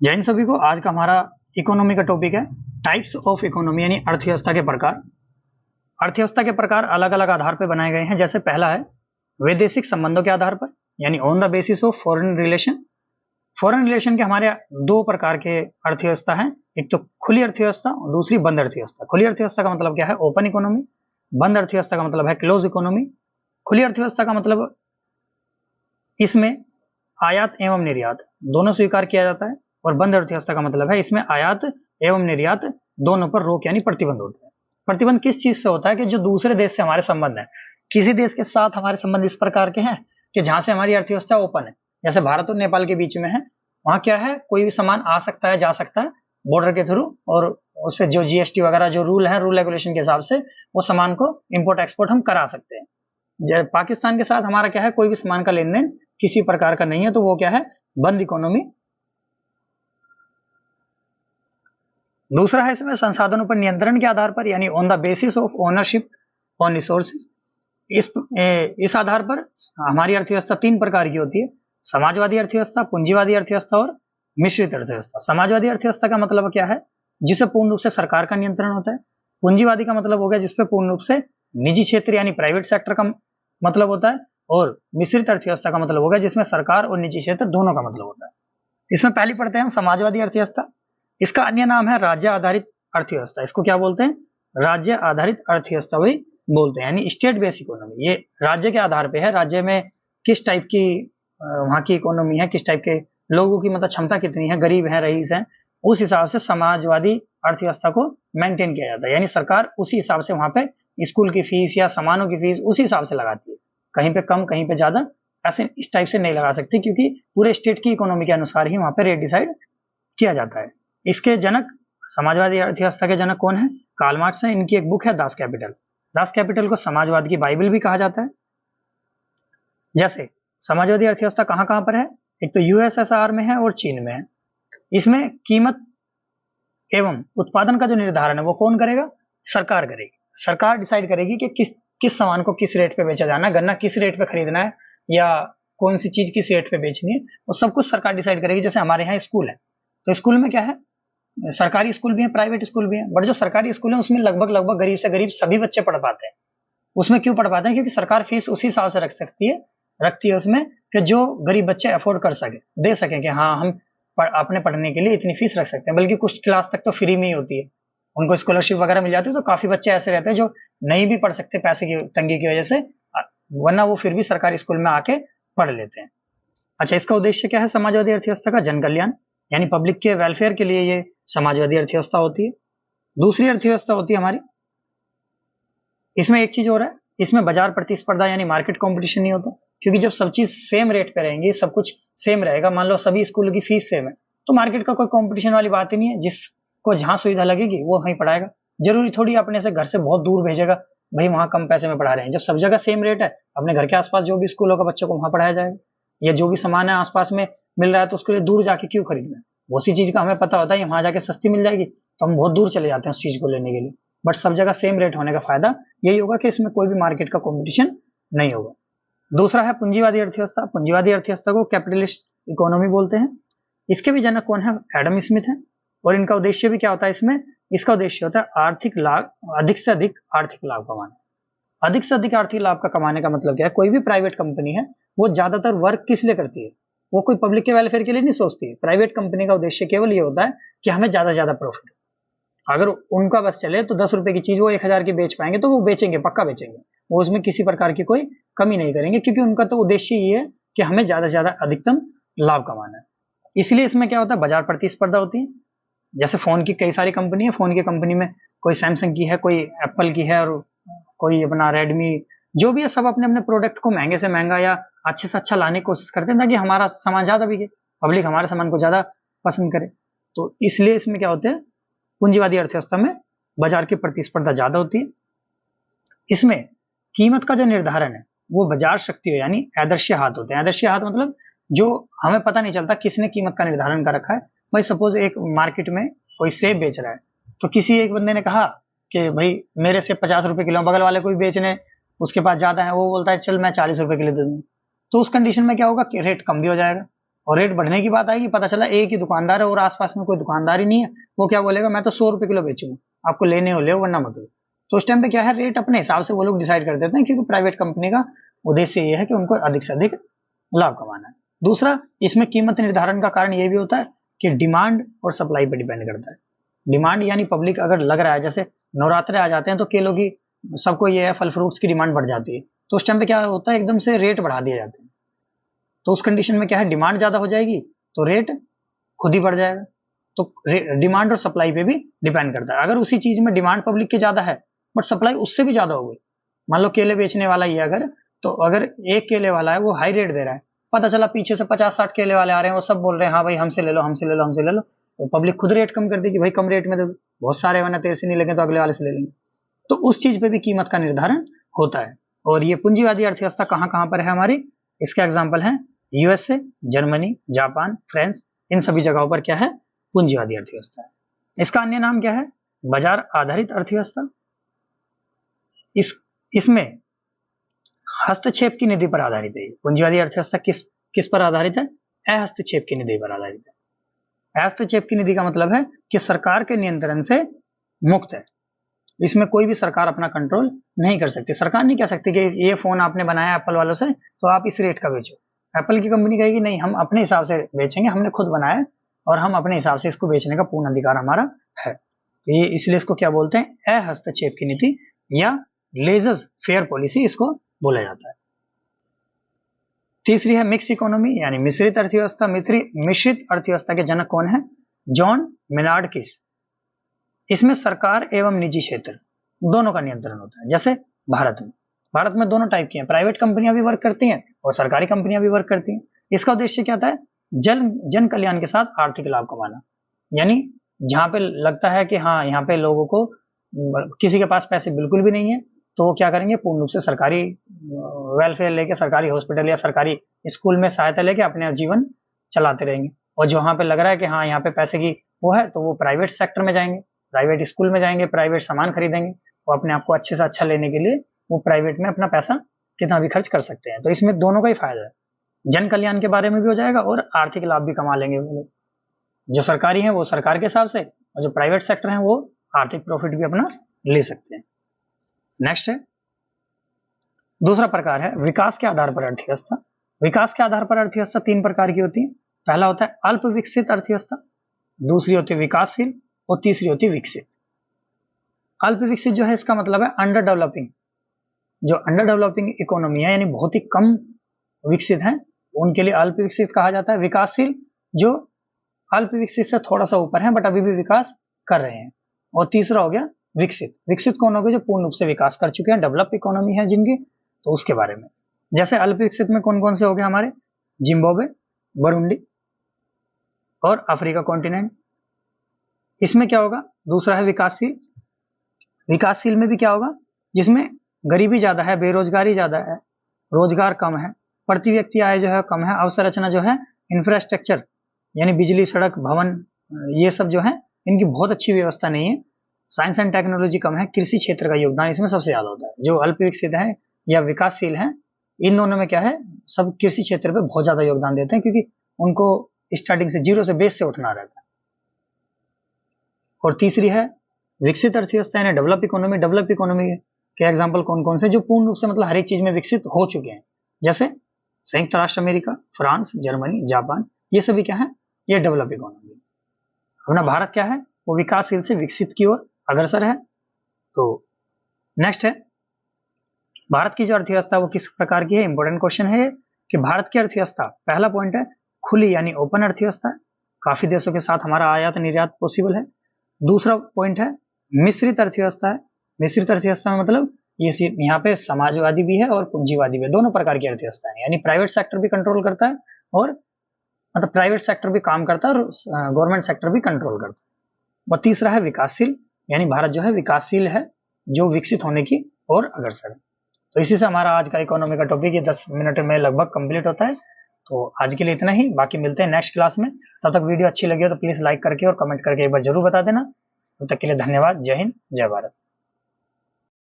जय हिंद सभी को। आज का हमारा इकोनॉमी का टॉपिक है टाइप्स ऑफ इकोनॉमी, यानी अर्थव्यवस्था के प्रकार। अर्थव्यवस्था के प्रकार अलग अलग आधार पर बनाए गए हैं। जैसे पहला है वैदेशिक संबंधों के आधार पर, यानी on the basis of foreign relation. Foreign relation के हमारे दो प्रकार के अर्थव्यवस्था हैं, एक तो खुली अर्थव्यवस्था और दूसरी बंद अर्थव्यवस्था। खुली अर्थव्यवस्था का मतलब क्या है? Open economy. बंद अर्थव्यवस्था का मतलब है क्लोज इकोनॉमी। खुली अर्थव्यवस्था का मतलब इसमें आयात एवं निर्यात दोनों स्वीकार किया जाता है, और बंद अर्थव्यवस्था का मतलब है इसमें आयात एवं निर्यात दोनों पर रोक यानी प्रतिबंध होता है। प्रतिबंध किस चीज से होता है? कि जो दूसरे देश से हमारे संबंध है, किसी देश के साथ हमारे संबंध इस प्रकार के हैं कि जहां से हमारी अर्थव्यवस्था ओपन है, जैसे भारत और नेपाल के बीच में है, वहां क्या है, कोई भी सामान आ सकता है, जा सकता है बॉर्डर के थ्रू, और उस पर जो जीएसटी वगैरह जो रूल है, रूल रेगुलेशन के हिसाब से वो सामान को इंपोर्ट एक्सपोर्ट हम करा सकते हैं। पाकिस्तान के साथ हमारा क्या है, कोई भी सामान का लेन देन किसी प्रकार का नहीं है, तो वो क्या है, बंद इकोनॉमी। दूसरा है इसमें संसाधनों पर नियंत्रण के आधार पर, यानी on the basis of ownership on resources. इस आधार पर हमारी अर्थव्यवस्था तीन प्रकार की होती है: समाजवादी अर्थव्यवस्था, पूंजीवादी अर्थव्यवस्था और मिश्रित अर्थव्यवस्था। समाजवादी अर्थव्यवस्था का मतलब क्या है? जिसे पूर्ण रूप से सरकार का नियंत्रण होता है। पूंजीवादी का मतलब हो गया जिसपे पूर्ण रूप से निजी क्षेत्र यानी प्राइवेट सेक्टर का मतलब होता है, और मिश्रित अर्थव्यवस्था का मतलब होगा जिसमें सरकार और निजी क्षेत्र दोनों का मतलब होता है। इसमें पहली पढ़ते हैं हम समाजवादी अर्थव्यवस्था। इसका अन्य नाम है राज्य आधारित अर्थव्यवस्था। इसको क्या बोलते हैं? राज्य आधारित अर्थव्यवस्था भी बोलते हैं, यानी स्टेट बेस्ड इकोनॉमी। ये राज्य के आधार पे है, राज्य में किस टाइप की वहां की इकोनॉमी है, किस टाइप के लोगों की मतलब क्षमता कितनी है, गरीब है, रईस है, उस हिसाब से समाजवादी अर्थव्यवस्था को मेंटेन किया जाता है। यानी सरकार उसी हिसाब से वहां पे स्कूल की फीस या सामानों की फीस उसी हिसाब से लगाती है, कहीं पे कम कहीं पे ज्यादा, ऐसे इस टाइप से नहीं लगा सकती, क्योंकि पूरे स्टेट की इकोनॉमी के अनुसार ही वहां पे रेट डिसाइड किया जाता है। इसके जनक, समाजवादी अर्थव्यवस्था के जनक कौन है? कार्ल मार्क्स है। इनकी एक बुक है दास कैपिटल। दास कैपिटल को समाजवाद की बाइबल भी कहा जाता है। जैसे समाजवादी अर्थव्यवस्था कहां कहां पर है? एक तो यूएसएसआर में है और चीन में है। इसमें कीमत एवं उत्पादन का जो निर्धारण है वो कौन करेगा? सरकार करेगी। सरकार डिसाइड करेगी कि किस सामान को किस रेट पे बेचा जाना है, गन्ना किस रेट पे खरीदना है, या कौन सी चीज किस रेट पे बेचनी है, वो सब कुछ सरकार डिसाइड करेगी। जैसे हमारे यहाँ स्कूल है, तो स्कूल में क्या है, सरकारी स्कूल भी है, प्राइवेट स्कूल भी है, बट जो सरकारी स्कूल है उसमें लगभग गरीब से गरीब सभी बच्चे पढ़ पाते हैं। उसमें क्यों पढ़ पाते हैं? क्योंकि सरकार फीस उसी हिसाब से रखती है उसमें, कि जो गरीब बच्चे अफोर्ड कर सके, दे सके कि हाँ हम अपने पढ़ने के लिए इतनी फीस रख सकते हैं। बल्कि कुछ क्लास तक तो फ्री में ही होती है, उनको स्कॉलरशिप वगैरह मिल जाती है। तो काफी बच्चे ऐसे रहते हैं जो नहीं भी पढ़ सकते पैसे की तंगी की वजह से, वरना वो फिर भी सरकारी स्कूल में आके पढ़ लेते हैं। अच्छा, इसका उद्देश्य क्या है समाजवादी अर्थव्यवस्था का? जन कल्याण, यानी पब्लिक के वेलफेयर के लिए ये समाजवादी अर्थव्यवस्था होती है। दूसरी अर्थव्यवस्था होती है हमारी, इसमें एक चीज और है, इसमें बाजार प्रतिस्पर्धा यानी मार्केट कंपटीशन नहीं होता, क्योंकि जब सब चीज सेम रेट पे रहेंगी, सब कुछ सेम रहेगा, मान लो सभी स्कूलों की फीस सेम है, तो मार्केट का कोई कंपटीशन वाली बात ही नहीं है। जिसको जहां सुविधा लगेगी वो वहीं पढ़ाएगा। जरूरी थोड़ी अपने से घर से बहुत दूर भेजेगा, भाई वहां कम पैसे में पढ़ा रहे हैं। जब सब जगह सेम रेट है, अपने घर के आसपास जो भी स्कूल होगा बच्चों को वहां पढ़ाया जाएगा। या जो भी सामान है आसपास में मिल रहा है, तो उसके लिए दूर जाके क्यों खरीदना है? उसी चीज का हमें पता होता है वहां जाके सस्ती मिल जाएगी, तो हम बहुत दूर चले जाते हैं उस चीज को लेने के लिए। बट सब जगह सेम रेट होने का फायदा यही होगा कि इसमें कोई भी मार्केट का कंपटीशन नहीं होगा। दूसरा है पूंजीवादी अर्थव्यवस्था। पूंजीवादी अर्थव्यवस्था को कैपिटलिस्ट इकोनॉमी बोलते हैं। इसके भी जनक कौन है? एडम स्मिथ है। और इनका उद्देश्य भी क्या होता है इसमें? इसका उद्देश्य होता है आर्थिक लाभ, अधिक से अधिक आर्थिक लाभ कमाना। अधिक से अधिक आर्थिक लाभ का कमाने का मतलब क्या है? कोई भी प्राइवेट कंपनी है वो ज्यादातर वर्क किस लिए करती है? वो कोई पब्लिक के वेलफेयर के लिए नहीं सोचती है। प्राइवेट कंपनी का उद्देश्य केवल ये होता है कि हमें ज्यादा से ज्यादा प्रॉफिट। अगर उनका बस चले तो 10 रुपए की चीज वो 1000 की बेच पाएंगे, तो वो बेचेंगे, पक्का बेचेंगे। वो उसमें किसी प्रकार की कोई कमी नहीं करेंगे, क्योंकि उनका तो उद्देश्य ये है कि हमें ज्यादा से ज्यादा अधिकतम लाभ कमाना है। इसलिए इसमें क्या होता है, बाजार प्रतिस्पर्धा होती है। जैसे फोन की कई सारी कंपनी है, फोन की कंपनी में कोई सैमसंग की है, कोई एप्पल की है, और कोई अपना रेडमी, जो भी है, सब अपने अपने प्रोडक्ट को महंगे से महंगा या अच्छे से अच्छा लाने की कोशिश करते हैं, ताकि हमारा सामान ज्यादा बिके, पब्लिक हमारे सामान को ज्यादा पसंद करे। तो इसलिए इसमें क्या होते हैं, पूंजीवादी अर्थव्यवस्था में बाजार की प्रतिस्पर्धा ज्यादा होती है। इसमें कीमत का जो निर्धारण है वो बाजार शक्ति यानी आदर्श हाथ होते हैं। आदर्श हाथ मतलब जो हमें पता नहीं चलता किसने कीमत का निर्धारण कर रखा है। भाई सपोज एक मार्केट में कोई सेब बेच रहा है, तो किसी एक बंदे ने कहा कि भाई मेरे सेब 50 रुपए किलो, बगल वाले कोई बेचने उसके पास ज्यादा है, वो बोलता है चल मैं 40 रुपए किलो दे दूँ, तो उस कंडीशन में क्या होगा कि रेट कम भी हो जाएगा। और रेट बढ़ने की बात आएगी, पता चला एक ही दुकानदार है और आसपास में कोई दुकानदार ही नहीं है, वो क्या बोलेगा, मैं तो 100 रुपए किलो बेचूंगा, आपको लेने हो ले वरना मत लो। तो उस टाइम पे क्या है, रेट अपने हिसाब से वो लोग डिसाइड कर देते हैं, क्योंकि प्राइवेट कंपनी का उद्देश्य ये है कि उनको अधिक से अधिक लाभ कमाना है। दूसरा, इसमें कीमत निर्धारण का कारण ये भी होता है कि डिमांड और सप्लाई पर डिपेंड करता है। डिमांड यानी पब्लिक अगर लग रहा है, जैसे नवरात्रे आ जाते हैं तो केलों की सबको ये है, फल फ्रूट्स की डिमांड बढ़ जाती है, तो उस टाइम पे क्या होता है, एकदम से रेट बढ़ा दिए जाते हैं। तो उस कंडीशन में क्या है, डिमांड ज्यादा हो जाएगी तो रेट खुद ही बढ़ जाएगा। तो डिमांड और सप्लाई पे भी डिपेंड करता है। अगर उसी चीज में डिमांड पब्लिक की ज्यादा है बट सप्लाई उससे भी ज्यादा हो गई, मान लो केले बेचने वाला ही अगर, तो अगर एक केले वाला है वो हाई रेट दे रहा है, पता चला पीछे से 50-60 केले वाले आ रहे हैं, वो सब बोल रहे हैं हाँ भाई हमसे ले लो हमसे ले लो हमसे ले लो, तो पब्लिक खुद रेट कम कर देगी, भाई कम रेट में दे दो, बहुत सारे वरना तेरे से नहीं लेंगे तो अगले वाले से ले लेंगे। तो उस चीज पे भी कीमत का निर्धारण होता है। और ये पूंजीवादी अर्थव्यवस्था कहाँ कहाँ पर है हमारी, इसके एग्जाम्पल है यूएसए, जर्मनी, जापान, फ्रांस, इन सभी जगहों पर क्या है, पूंजीवादी अर्थव्यवस्था है। इसका अन्य नाम क्या है, बाजार आधारित अर्थव्यवस्था। इसमें हस्तक्षेप की नीति पर आधारित है। पूंजीवादी अर्थव्यवस्था किस पर आधारित है, अहस्तक्षेप की नीति पर आधारित है। हस्तक्षेप की नीति का मतलब है कि सरकार के नियंत्रण से मुक्त है, इसमें कोई भी सरकार अपना कंट्रोल नहीं कर सकती। सरकार नहीं कह सकती कि ये फोन आपने बनाया एप्पल वालों से तो आप इस रेट का बेचो। एप्पल की कंपनी कहेगी नहीं, हम अपने हिसाब से बेचेंगे, हमने खुद बनाया और हम अपने हिसाब से इसको बेचने का पूर्ण अधिकार हमारा है। तो ये इसलिए इसको क्या बोलते हैं, अहस्तक्षेप की नीति या लेजर फेयर पॉलिसी इसको बोला जाता है। तीसरी है मिक्स इकोनॉमी यानी मिश्रित अर्थव्यवस्था। मिश्रित अर्थव्यवस्था के जनक कौन है, जॉन मेनार्ड किस। इसमें सरकार एवं निजी क्षेत्र दोनों का नियंत्रण होता है। जैसे भारत में दोनों टाइप की हैं, प्राइवेट कंपनियां भी वर्क करती हैं और सरकारी कंपनियां भी वर्क करती हैं। इसका उद्देश्य क्या होता है, जन कल्याण के साथ आर्थिक लाभ कमाना। यानी जहां पे लगता है कि हाँ यहाँ पे लोगों को किसी के पास पैसे बिल्कुल भी नहीं है, तो वो क्या करेंगे, पूर्ण रूप से सरकारी वेलफेयर लेके, सरकारी हॉस्पिटल या सरकारी स्कूल में सहायता लेके अपने जीवन चलाते रहेंगे। और जहां पे लग रहा है कि हाँ यहाँ पे पैसे की वो है, तो वो प्राइवेट सेक्टर में जाएंगे, प्राइवेट स्कूल में जाएंगे, प्राइवेट सामान खरीदेंगे, वो अपने आप को अच्छे से अच्छा लेने के लिए वो प्राइवेट में अपना पैसा कितना भी खर्च कर सकते हैं। तो इसमें दोनों का ही फायदा है, जन कल्याण के बारे में भी हो जाएगा और आर्थिक लाभ भी कमा लेंगे वो लोग। जो सरकारी है वो सरकार के हिसाब से, और जो प्राइवेट सेक्टर है वो आर्थिक प्रॉफिट भी अपना ले सकते हैं। नेक्स्ट है, दूसरा प्रकार है विकास के आधार पर अर्थव्यवस्था। विकास के आधार पर अर्थव्यवस्था 3 प्रकार की होती है। पहला होता है अल्प विकसित अर्थव्यवस्था, दूसरी होती है विकासशील और तीसरी होती है विकसित। अल्प विकसित जो है इसका मतलब है अंडर डेवलपिंग। जो अंडर डेवलपिंग इकोनॉमी है यानी बहुत ही कम विकसित है, उनके लिए अल्प विकसित कहा जाता है। विकासशील जो अल्प विकसित से थोड़ा सा ऊपर है बट अभी भी विकास कर रहे हैं। और तीसरा हो गया विकसित। विकसित कौन हो गए, जो पूर्ण रूप से विकास कर चुके हैं, डेवलप इकोनॉमी है जिनकी, तो उसके बारे में। जैसे अल्प विकसित में कौन कौन से हो गए हमारे, जिम्बाब्वे, बुरुंडी और अफ्रीका कॉन्टिनेंट। इसमें क्या होगा, दूसरा है विकासशील। विकासशील में भी क्या होगा, जिसमें गरीबी ज्यादा है, बेरोजगारी ज्यादा है, रोजगार कम है, प्रति व्यक्ति आय जो है कम है, अवसंरचना जो है, इंफ्रास्ट्रक्चर यानी बिजली, सड़क, भवन, ये सब जो है इनकी बहुत अच्छी व्यवस्था नहीं है, साइंस एंड टेक्नोलॉजी कम है, कृषि क्षेत्र का योगदान इसमें सबसे ज्यादा होता है। जो अल्प विकसित है या विकासशील है, इन दोनों में क्या है, सब कृषि क्षेत्र पे बहुत ज्यादा योगदान देते हैं, क्योंकि उनको स्टार्टिंग से जीरो से बेस से उठना रहता है। और तीसरी है विकसित अर्थव्यवस्था यानी डेवलप इकोनॉमी। डेवलप इकोनॉमी के एग्जांपल कौन कौन से, जो पूर्ण रूप से मतलब हर एक चीज में विकसित हो चुके हैं, जैसे संयुक्त राष्ट्र अमेरिका, फ्रांस, जर्मनी, जापान, ये सभी क्या है, ये डेवलप इकोनॉमी। अपना भारत क्या है, वो विकासशील से विकसित की ओर अग्रसर है। तो नेक्स्ट है, भारत की जो अर्थव्यवस्था वो किस प्रकार की है, इंपॉर्टेंट क्वेश्चन है कि भारत की अर्थव्यवस्था, पहला पॉइंट है खुली यानी ओपन अर्थव्यवस्था, काफी देशों के साथ हमारा आयात निर्यात पॉसिबल है। दूसरा पॉइंट है मिश्रित अर्थव्यवस्था है। मिश्रित अर्थव्यवस्था में मतलब ये यहाँ पे समाजवादी भी है और पूंजीवादी भी है, दोनों प्रकार की अर्थव्यवस्था है, यानी प्राइवेट सेक्टर भी कंट्रोल करता है और मतलब प्राइवेट सेक्टर भी काम करता है और गवर्नमेंट सेक्टर भी कंट्रोल करता है। और तीसरा है विकासशील, यानी भारत जो है विकासशील है, जो विकसित होने की ओर अग्रसर है। तो इसी से हमारा आज का इकोनॉमी का टॉपिक ये 10 मिनट में लगभग कंप्लीट होता है। तो आज के लिए इतना ही, बाकी मिलते हैं नेक्स्ट क्लास में। तब तक वीडियो अच्छी लगी हो तो प्लीज लाइक करके और कमेंट करके एक बार जरूर बता देना। तब तक के लिए धन्यवाद। जय हिंद, जय भारत।